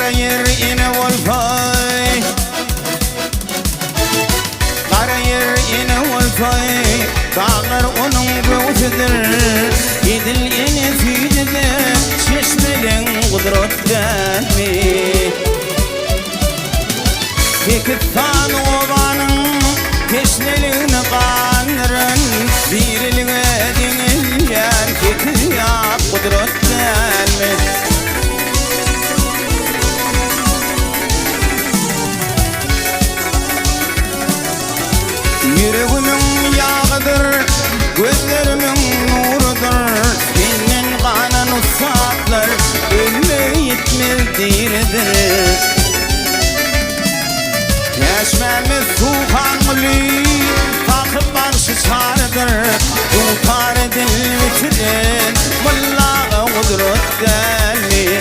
Kara yer yine volfay, kara yer yine volfay. Dağlar onun göğsüdür, idil yine tüydüdür. Çeşmelen kudretten mi? Tekittan obanın teşnelini kanırın. Biriline dinleyen tekil ya kudretten mi? Yüreğimin yağıdır, gözlerimin nurudur. Senin kanan usatlar, ölme yetmez diridir. Yaşmemiz tuğanlı, takıp başı çağrıdır. Tutar dil bitirin, vallaha kudret gelmi.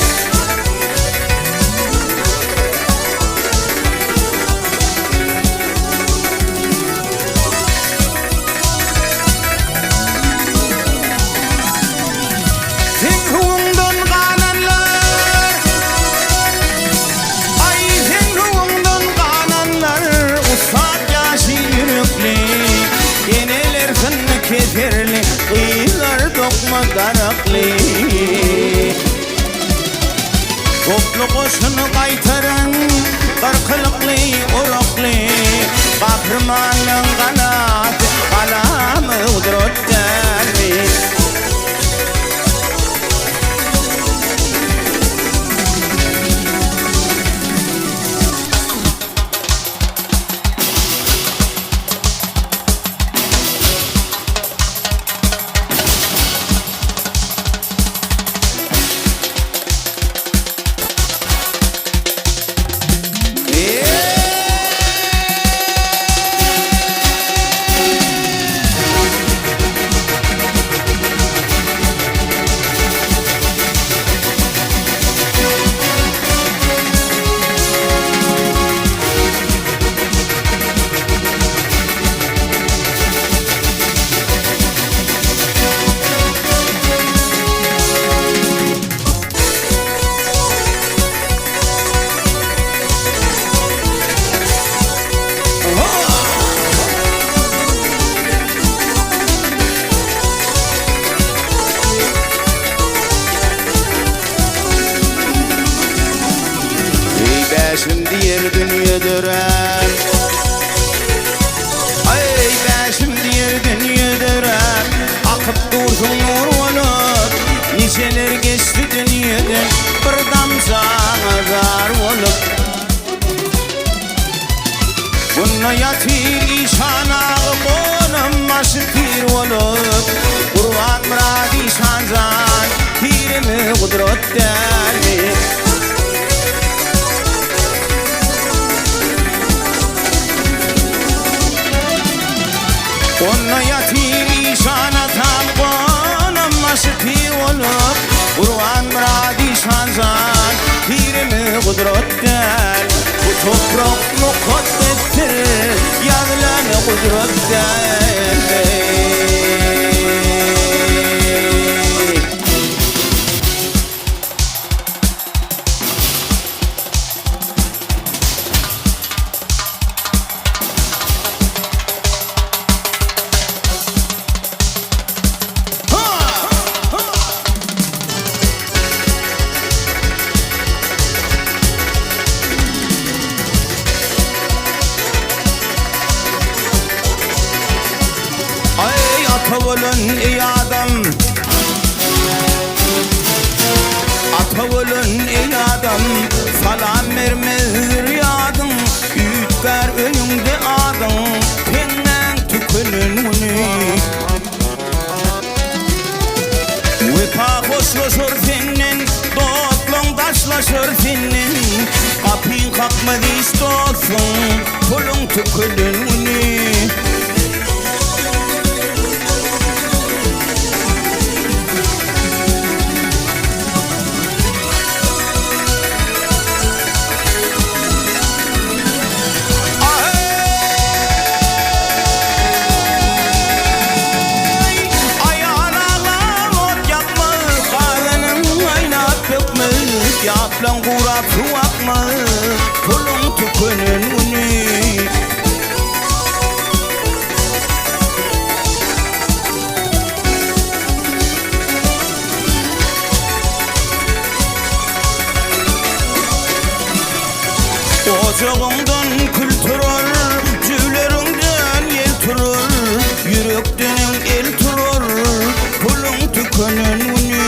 Keserli, kıyılar dokma daraklı. Toplu koşunu kaytaran, karkılıklı, oraklı. Kahramanın kanatı, kalamı kudretten mi? Beşim diğer dünyadır ay beşim diğer dünyadır akıp dursun nur olup niceler geçti dünyadan bir damza azar olup bununla yatir işana konum başı tir olup kurban muradi şanzan tirimi kudretten mi? Onunla yatir işana tam konum aşıkı olup Kur'an muradi şanzan pirimi kudretten. Bu toprak mukaddestir yazılan kudretten. Atavulun ey adam, atavulun ey adam, salam vermez rüyadın, yütkar önümde adın, tenden tükünün uni. Vefa hoşlaşır senin, dostluğun taşlaşır senin, kapıyı kalkmadı işte olsun, pulun tükünün uni. Yaplan kurap suak kalkma pulun tükünün uni. Ocağından kül turur, cüylerinden yel turur, yürekten el turur, pulun tükünün uni.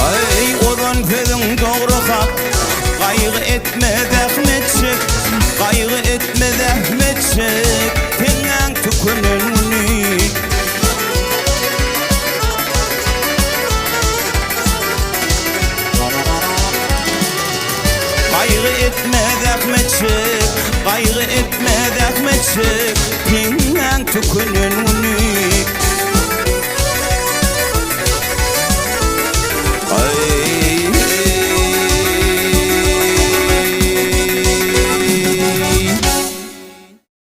Ay odan pedin doğru hak, kaygı etme zahmetçek, kaygı etme zahmetçek, tennen tükünün uni. Kaygı etme zahmetçek, kaygı etme zahmetçek, tennen tükünün uni.